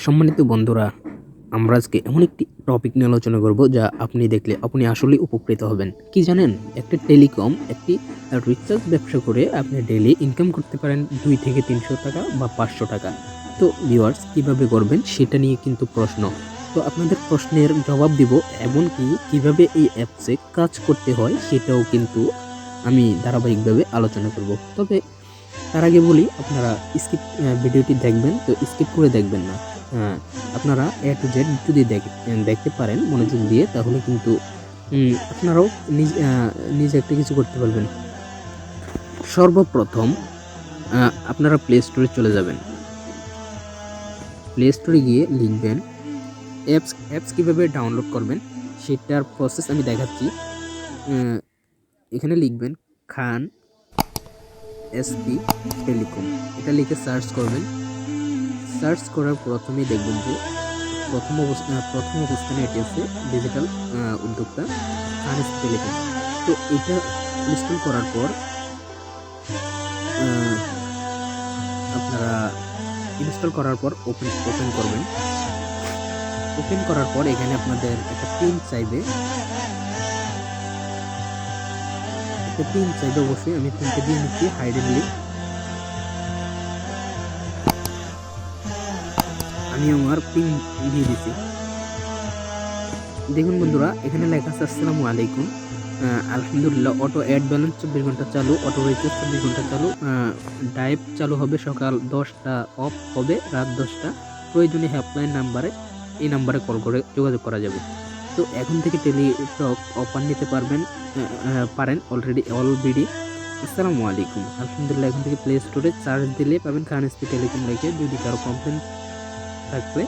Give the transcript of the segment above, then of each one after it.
সম্মানিত বন্ধুরা, আমরা আজকে এমন একটি টপিক নিয়ে আলোচনা করব যা আপনি দেখলে আপনি আসলেই উপকৃত হবেন। কি জানেন? একটি টেলিকম একটি রিচার্জ ব্যবসা করে আপনি ডেইলি ইনকাম করতে পারেন 2 থেকে 300 টাকা বা 500 টাকা। তো ভিউয়ার্স, কিভাবে করবেন সেটা নিয়ে কিন্তু প্রশ্ন। তো আপনাদের প্রশ্নের জবাব দিব, এমনকি কিভাবে এই অ্যাপসে কাজ করতে হয় সেটাও কিন্তু আমি ধারাবাহিকভাবে আলোচনা করব। তবে তার আগে বলি, আপনারা স্কিপ ভিডিওটি দেখবেন তো স্কিপ করে দেখবেন না। আহ, আপনারা এ টু জেড যদি দেখতে পারেন মনোযোগ দিয়ে, তাহলে কিন্তু আপনারাও নিজে একটা কিছু করতে পারবেন। সর্বপ্রথম আপনারা প্লে স্টোরে চলে যাবেন। প্লে স্টোরে গিয়ে লিখবেন অ্যাপস কিভাবে ডাউনলোড করবেন সেটার প্রসেস আমি দেখাচ্ছি। এখানে লিখবেন খান এসপি টেলিকম, এটা লিখে সার্চ করবেন। সার্চ করার প্রথমেই দেখবেন যে প্রথম অবস্থানে এটি আছে ডিজিটাল উদ্যোক্তা খান এসপি টেলিকম। তো এটা ইনস্টল করার পর আপনারা ওপেন করবেন। ওপেন করার পর এখানে আপনাদের একটা পিন চাইবে। অবশ্যই আমি পিনটা দিয়ে নিচ্ছি হাইডেনলি। আমি আমার পিন দিয়ে দিচ্ছি। দেখুন বন্ধুরা, এখানে লেখা আছে আসসালামু আলাইকুম, আলহামদুলিল্লাহ, অটো অ্যাড ব্যালেন্স 24 ঘন্টা চালু, অটো রিচার্জ 24 ঘন্টা চালু, ডাইভ চালু হবে সকাল 10টা, অফ হবে রাত 10টা। প্রয়োজনীয় হেল্পলাইন নাম্বারে, এই নাম্বারে কল করে যোগাযোগ করা যাবে। তো এখন থেকে টেলিটক অফার নিতে পারেন অলরেডি। আসসালামু আলাইকুম, আলহামদুলিল্লাহ, এখন থেকে প্লে স্টোরে সার্চ দিলে পাবেন খান এসপি টেলিকম লিখে। যদি কারো কমপ্লেন থাকলে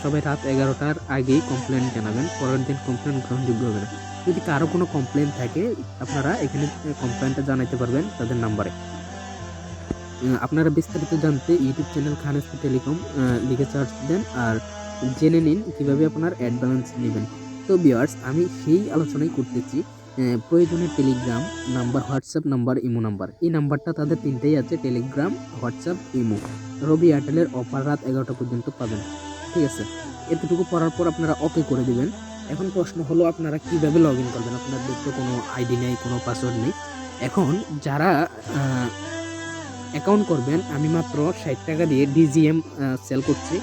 সবাই রাত 11টার আগেই কমপ্লেন জানাবেন, পরের দিন কমপ্লেন গ্রহণযোগ্য হবে না। যদি কারো কোনো কমপ্লেন থাকে, আপনারা এখানে কমপ্লেনটা জানাতে পারবেন তাদের নাম্বারে। আপনারা বিস্তারিত জানতে ইউটিউব চ্যানেল খান এসপি টেলিকম লিখে সার্চ দেন আর জেনে নিন কিভাবে আপনার অ্যাড ব্যালেন্স নেবেন। তো ভিউয়ার্স, আমি সেই আলোচনাই করতেছি। প্রয়োজনে Telegram number, WhatsApp number, imo number, এই নাম্বারটা তাদের তিনটেই আছে, টেলিগ্রাম, হোয়াটসঅ্যাপ, ইমো। রবি এয়ারটেলের অফার রাত 11টা পর্যন্ত পাবেন। ঠিক আছে, এতটুকু পড়ার পর আপনারা ওকে করে দিবেন। এখন প্রশ্ন হলো, আপনারা কিভাবে লগ ইন করবেন? আপনাদের তো কোনো আইডি নেই, কোনো পাসওয়ার্ড নেই। এখন যারা অ্যাকাউন্ট করবেন, আমি মাত্র 60 টাকা দিয়ে ডিজিএম সেল করছি।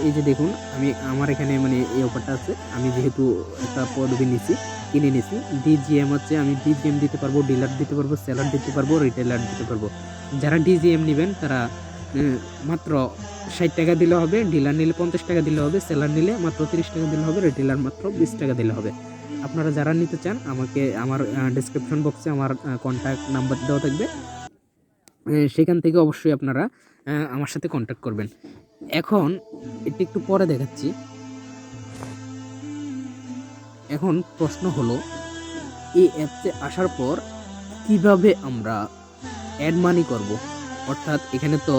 এই যে দেখুন, আমার এখানে মানে এই অফারটা আছে। আমি যেহেতু একটা পদবি কিনে নিছি, ডিজিএম হচ্ছে, আমি ডিজিএম দিতে পারবো, ডিলার দিতে পারবো, সেলার দিতে পারবো, রিটেলার দিতে পারবো। যারা ডিজিএম নেবেন তারা মাত্র 60 টাকা দিলে হবে, ডিলার নিলে 50 টাকা দিলে হবে, সেলার নিলে মাত্র 30 টাকা দিলে হবে, রিটেলার মাত্র 20 টাকা দিলে হবে। আপনারা যারা নিতে চান, আমাকে আমার ডেসক্রিপশন বক্সে আমার কন্ট্যাক্ট নাম্বার দেওয়া থাকবে, সেখান থেকে অবশ্যই আপনারা আমার সাথে কন্ট্যাক্ট করবেন। এখন এটা একটু পরে দেখাচ্ছি। এখন প্রশ্ন হলো, এই অ্যাপসে আসার পর কিভাবে আমরা অ্যাড মানি করব? অর্থাৎ এখানে তো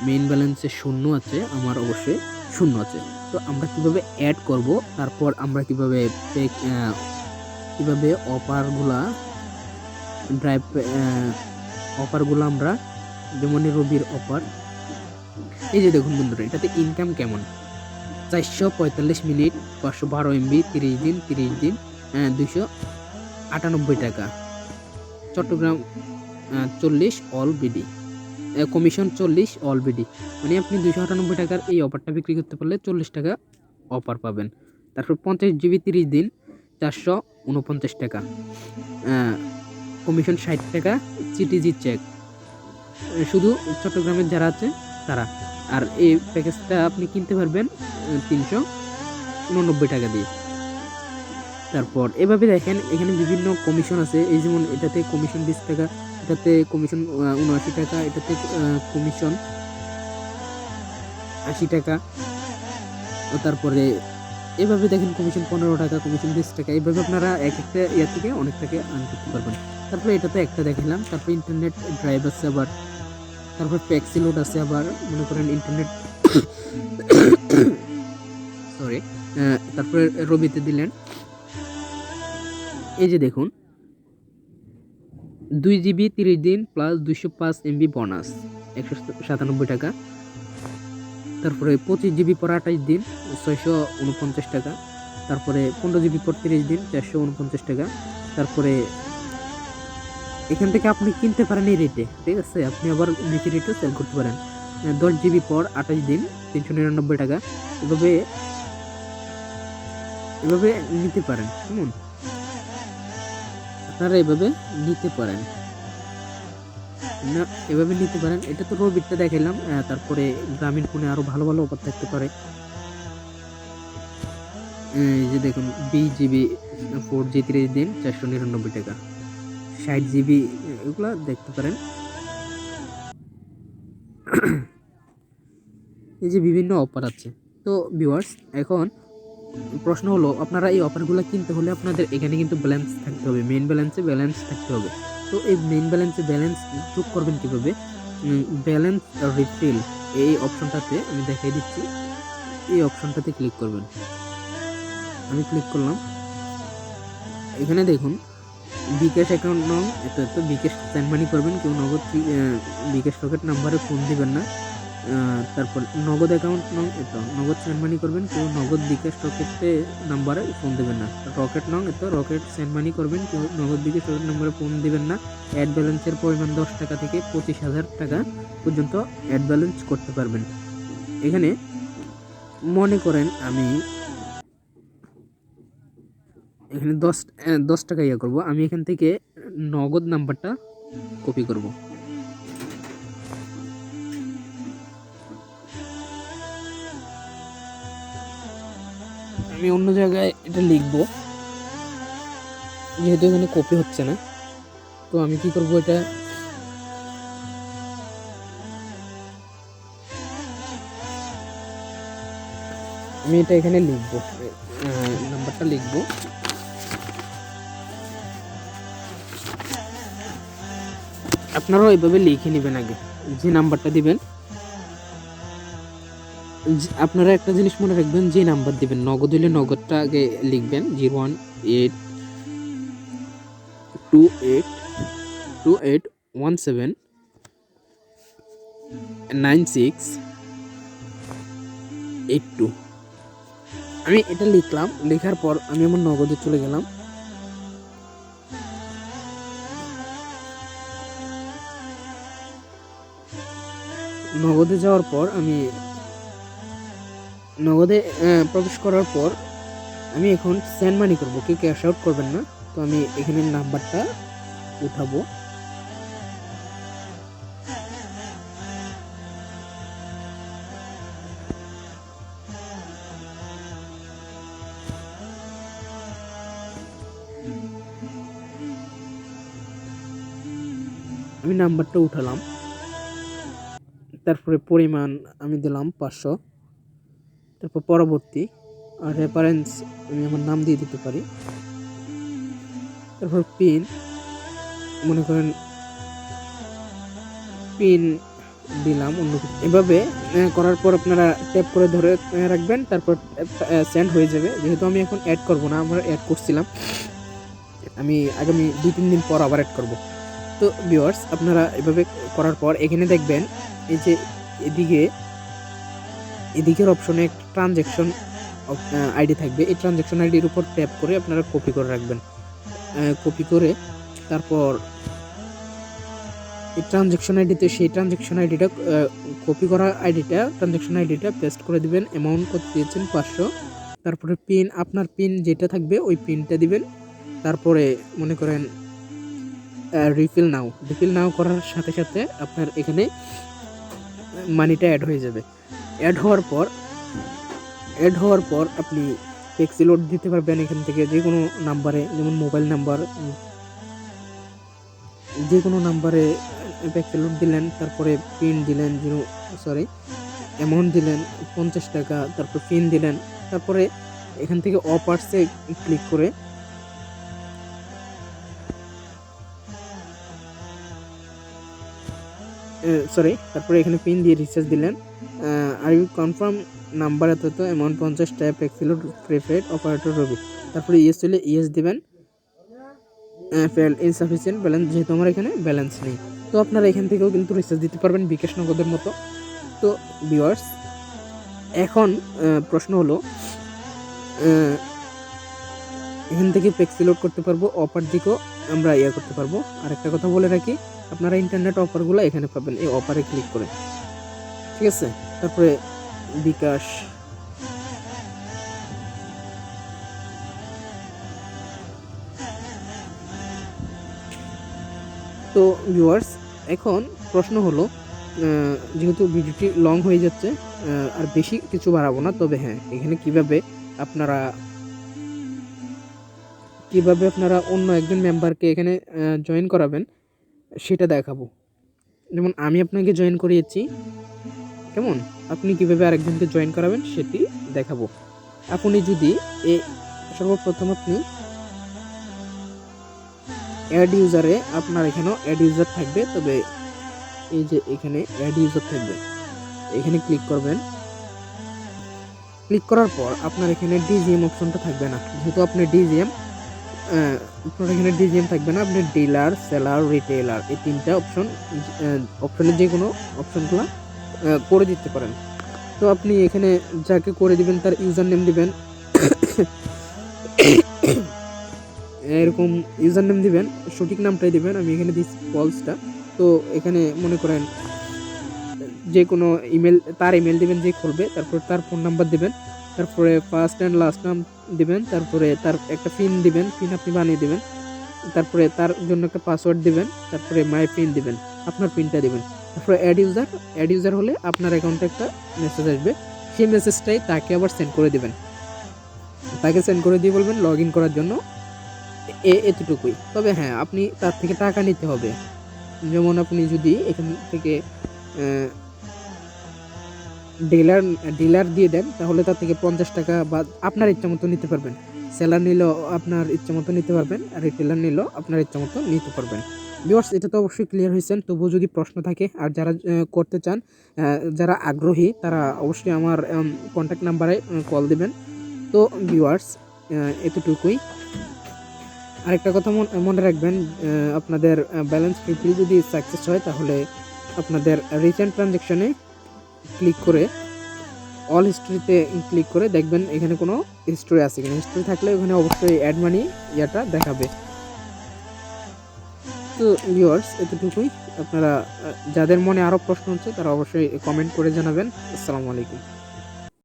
মেইন ব্যালেন্সে 0 আছে, আমার অবশ্যই 0 আছে। তো আমরা কিভাবে অ্যাড করব, তারপর আমরা কিভাবে অফারগুলো আমরা, যেমন রবির অফার, এই যে দেখুন বন্ধুরা, এটাতে ইনকাম কেমন, 445 মিনিট, 512 এমবি, 30 দিন 298 টাকা, Chittagong 40 all BD, commission 40 all BD. মানে আপনি 298 টাকার এই অফারটা বিক্রি করতে পারলে 40 টাকা অফার পাবেন। তারপর 50 জিবি 30 দিন 449 টাকা, কমিশন 60 টাকা, সিটিজি চেক, শুধু চট্টগ্রামের যারা আছে তারা। আর এই প্যাকেজটা আপনি কিনতে পারবেন 389 টাকা দিয়ে। তারপর এভাবে দেখেন, এখানে বিভিন্ন কমিশন আছে। এই যেমন এটাতে কমিশন 20 টাকা, এটাতে কমিশন 79 টাকা, এটাতে কমিশন 80 টাকা। তারপরে এভাবে দেখেন, কমিশন 15 টাকা, কমিশন 20 টাকা। এইভাবে আপনারা এক একটা ইয়া থেকে অনেক টাকা আর্ন করতে পারবেন। তারপরে এটাতে একটা দেখালাম। তারপর ইন্টারনেট ড্রাইভ আছে, আবার তারপর প্যাক্সি লোড আছে, আবার মনে করেন ইন্টারনেট সরি। তারপরে রবিতে দিলেন, এই যে দেখুন 2 জিবি 30 দিন প্লাস 205 এমবি বোনাস 197 টাকা। তারপরে 25 GB পর 28 দিন 649 টাকা, তারপরে 15 GB পর 30 দিন 449 টাকা। তারপরে এখান থেকে আপনি কিনতে পারেন এই রেটে, ঠিক আছে, আপনি আবার নিচে রেটে সেল করতে পারেন। 10 GB পর 28 দিন 399 টাকা। এভাবে এভাবে নিতে পারেন, কেমন, আপনারা এভাবে নিতে পারেন না, এভাবে নিতে পারেন। এটা তো রবিটটা দেখাইলাম। তারপরে গ্রামীণ ফোনে আরো ভালো ভালো অফার থাকতে পারে। এই যে দেখুন 20 GB 4G 30 দিন 499 টাকা, 60 GB এগুলা দেখতে পারেন। এই যে বিভিন্ন অফার আছে। তো ভিউয়ার্স, এখন প্রশ্ন হলো, আপনারা এই অফারগুলো কিনতে হলে আপনাদের এখানে কিন্তু ব্যালেন্স থাকতে হবে, মেইন ব্যালেন্সে ব্যালেন্স থাকতে হবে। তো এই মেইন ব্যালেন্সে ব্যালেন্স যোগ করবেন কীভাবে? ব্যালেন্স রিফিল এই অপশনটাতে আমি দেখাই দিচ্ছি, এই অপশনটাতে ক্লিক করবেন। আমি ক্লিক করলাম, এখানে দেখুন বিকাশ অ্যাকাউন্ট নং এত বিকাশ সেন্ড মানি করবেন, কেউ নগদ বিকাশ রকেট নাম্বারে ফোন দিবেন না। তারপর নগদ অ্যাকাউন্ট নং এত নগদ সেন্ড মানি করবেন, কেউ নগদ বিকাশ রকেটে নাম্বারে ফোন দেবেন না। রকেট নং এত রকেট সেন্ড মানি করবেন, কেউ নগদ বিকাশ রকেট নাম্বারে ফোন দিবেন না। অ্যাড ব্যালেন্সের পরিমাণ 10 টাকা থেকে 25,000 টাকা পর্যন্ত অ্যাড ব্যালেন্স করতে পারবেন। এখানে মনে করেন আমি এখানে 10 টাকা ইয়ে করবো, আমি এখান থেকে নগদ নাম্বারটা কপি করব। আমি অন্য জায়গায় এটা লিখবো, যেহেতু এখানে কপি হচ্ছে না। তো আমি কি করব, এটা আমি এটা এখানে লিখবো, নাম্বারটা লিখবো। আপনারাও এইভাবে লিখে নেবেন, আগে যে নাম্বারটা দিবেন। আপনারা একটা জিনিস মনে রাখবেন, যে নাম্বার দিবেন নগদ হলে নগদটা আগে লিখবেন, 01828179682। আমি এটা লিখলাম, লেখার পর আমি আমার নগদে চলে গেলাম। নগদে যাওয়ার পর আমি নগদে প্রবেশ করার পর আমি এখন সেন্ড মানি করবো, কেউ ক্যাশ আউট করবেন না। তো আমি এখানে নাম্বারটা উঠাবো, আমি নাম্বারটা উঠালাম। তারপরে পরিমাণ আমি দিলাম 500। তারপর পরবর্তী আর রেফারেন্স আমি আমার নাম দিয়ে দিতে পারি। তারপর পিন, মনে করেন পিন দিলাম অন্য কিছু। এভাবে করার পর আপনারা ট্যাপ করে ধরে রাখবেন, তারপর সেন্ড হয়ে যাবে। যেহেতু আমি এখন অ্যাড করব না, আমরা অ্যাড করছিলাম, আমি আগামী 2-3 দিন পর আবার অ্যাড করব। তো ভিউয়ার্স, আপনারা এভাবে করার পর এখানে দেখবেন এই যে এদিকের অপশনে একটা ট্রানজ্যাকশন আইডি থাকবে। এই ট্রানজ্যাকশন আইডির উপর ট্যাপ করে আপনারা কপি করে রাখবেন। কপি করে তারপর এই ট্রানজ্যাকশন আইডিতে সেই ট্রানজ্যাকশন আইডিটা কপি করা ট্রানজ্যাকশন আইডিটা পেস্ট করে দিবেন। অ্যামাউন্ট কত দিয়েছেন 500। তারপরে পিন, আপনার পিন যেটা থাকবে ওই পিনটা দিবেন। তারপরে মনে করেন রিফিল নাও করার সাথে সাথে আপনার এখানে মানিটা অ্যাড হয়ে যাবে। অ্যাড হওয়ার পর আপনি ট্যাক্সি লোড দিতে পারবেন এখান থেকে, যে কোনো নাম্বারে, যেমন মোবাইল নাম্বার, যে কোনো নাম্বারে ট্যাক্সি লোড দিলেন। তারপরে পিন দিলেন, অ্যামাউন্ট দিলেন 50 টাকা, তারপর পিন দিলেন। তারপরে এখান থেকে অফার্সে ক্লিক করে তারপরে এখানে পিন দিয়ে রিচার্জ দিলেন। আর ইউ কনফার্ম নাম্বার এত অ্যামাউন্ট 50 টাকা, ট্যাক্সিলোড প্রিপেড অপারেটর রবি। তারপরে ইয়েস হলে ইয়েস দিবেন। ইনসাফিসিয়েন্ট ব্যালেন্স, যেহেতু আমার এখানে ব্যালেন্স নেই। তো আপনারা এখান থেকেও কিন্তু রিচার্জ দিতে পারবেন বিকাশ নগদের মতো। তো ভিউয়ার্স, এখন প্রশ্ন হলো এখান থেকে পেক্সি লোড করতে পারবো, অফার দিকেও আমরা করতে পারবো। আর একটা কথা বলে রাখি, আপনারা ইন্টারনেট অফারগুলো এখানে পাবেন এই অফারে ক্লিক করে, ঠিক আছে। তারপরে বিকাশ, তো ভিউয়ার্স এখন প্রশ্ন হলো যেহেতু ভিডিওটি লং হয়ে যাচ্ছে আর বেশি কিছু বাড়াবো না, তবে হ্যাঁ এখানে কিভাবে আপনারা অন্য একজন মেম্বারকে এখানে জয়েন করাবেন সেটা দেখাবো। যেমন আমি আপনাকে জয়েন করিয়েছি, কেমন, আপনি কিভাবে আরেকজনকে জয়েন করাবেন সেটি দেখাবো। আপনি যদি সর্বপ্রথম আপনি অ্যাড ইউজারে, আপনার এখানেও অ্যাড ইউজার থাকবে, তবে এই যে এখানে অ্যাড ইউজার থাকবে, এখানে ক্লিক করবেন। ক্লিক করার পর আপনার এখানে ডিজিএম অপশনটা থাকবে না, যেহেতু আপনি ডিজিএম, আপনার এখানে ডিজিএম থাকবে না, আপনি ডিলার, সেলার, রিটেলার এই তিনটা অপশনের যে কোনো অপশনগুলো করে দিতে পারেন। তো আপনি এখানে যাকে করে দিবেন তার ইউজার নেম দিবেন, এরকম ইউজার নেম দিবেন, সঠিক নামটাই দিবেন। আমি এখানে দিচ্ছি ফলসটা। তো এখানে মনে করেন যে কোনো ইমেল, তার ইমেল দিবেন যে খুলবে, তারপর তার ফোন নাম্বার দিবেন, তারপরে ফার্স্ট অ্যান্ড লাস্ট নাম দিবেন, তারপরে তার একটা পিন দিবেন, পিন আপনি বানিয়ে দিবেন, তারপরে তার জন্য একটা পাসওয়ার্ড দিবেন, তারপরে মাই পিন দিবেন, আপনার পিনটা দিবেন, তারপরে অ্যাড ইউজার হলে আপনার অ্যাকাউন্টে একটা মেসেজ আসবে, সেই মেসেজটাই তাকে আবার সেন্ড করে দিবেন, তাকে সেন্ড করে দিয়ে বলবেন লগ ইন করার জন্য, এতটুকুই। তবে হ্যাঁ আপনি তার থেকে টাকা নিতে হবে। যেমন আপনি যদি এখান থেকে ডিলার দিয়ে দেন, তাহলে তার থেকে 50 টাকা বা আপনার ইচ্ছা মতো নিতে পারবেন। সেলার নিলেও আপনার ইচ্ছা মতো নিতে পারবেন, আর রিটেলার নিলেও আপনার ইচ্ছা মতো নিতে পারবেন। ভিউয়ার্স, এটা তো অবশ্যই ক্লিয়ার হয়েছেন। তবুও যদি প্রশ্ন থাকে আর যারা করতে চান, যারা আগ্রহী, তারা অবশ্যই আমার কন্ট্যাক্ট নাম্বারে কল দেবেন। তো ভিউয়ার্স, এতটুকুই। আরেকটা কথা মনে রাখবেন, আপনাদের ব্যালেন্স রিফিল যদি সাকসেস হয়, তাহলে আপনাদের রিসেন্ট ট্রানজ্যাকশনে ক্লিক করে অল হিস্ট্রিতে ক্লিক করে দেখবেন এখানে কোনো হিস্ট্রি আছে কিনা। হিস্ট্রি থাকলে ওখানে অবশ্যই অ্যাড মানি দেখাবে। তো ভিউয়ার্স, এতটুকুই। আপনারা যাদের মনে আরও প্রশ্ন হচ্ছে তারা অবশ্যই কমেন্ট করে জানাবেন। আসসালামু আলাইকুম।